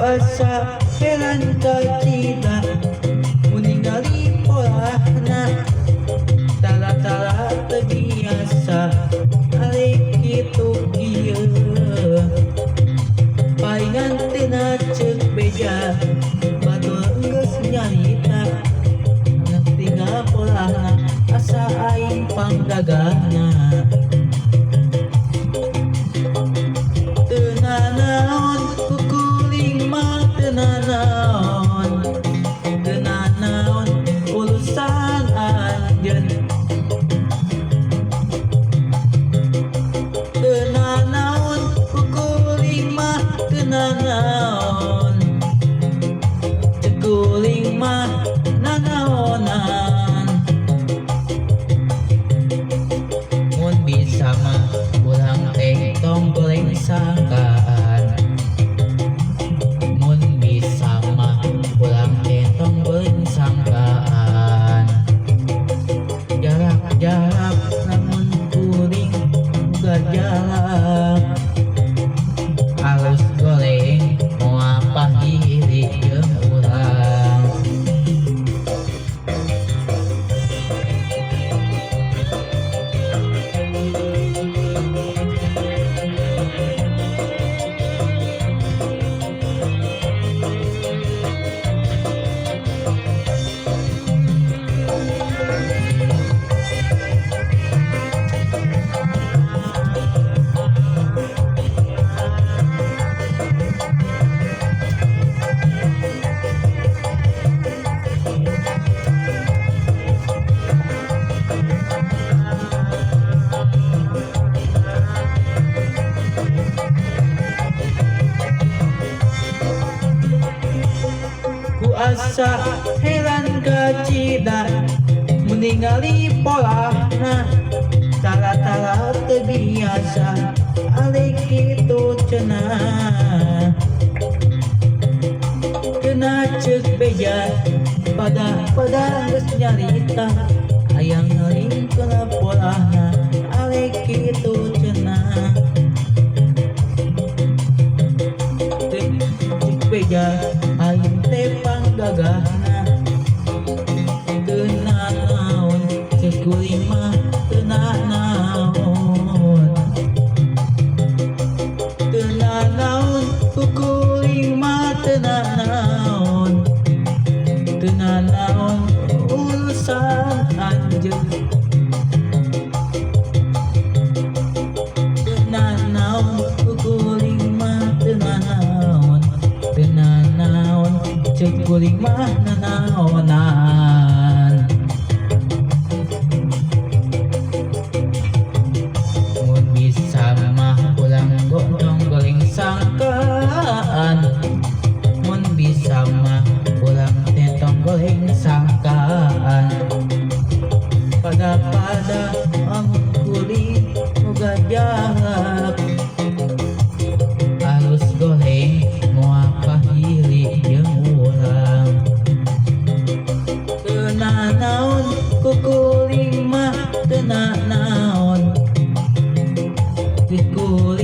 Asa heran kacita meninggali polahna tala-tala terbiasa alik kitu kieu palingan tina ceuk beja batur geus nyarita tinggal polahna asa aing panggagahna teu nanaon tenanaon urusan anjeun tenanaon kukuring mah tenanaon cekuring mah nanaonan mun bisa mah ulang teh tong goreng sangkaan jarak namun kuring gak jarak halus goreng moal pahili jeung urang asa heran kacida meninggali polahna tala-tala terbiasa alik kitu cenah kena ceuk beja pada geus nyarita hayang ngeringkeun polahna alik kitu cenah ceuk beja aing teh panggagahna teu nanaon cekuring mah teu nanaon teu nanaon kukuring mah teu nanaon teu nanaon urusan anjeun teu nanaon kukuring mah teu nanaon teu nanaon cekuring mah nanaonan mun bisa mah ulang gondong goreng sangkaan mun bisa mah ulang tentong goreng sangkaan pada amun kuring boga jarak halus goreng moal pahili jeung urang teu nanaon kukuring mah teu nanaon kukuring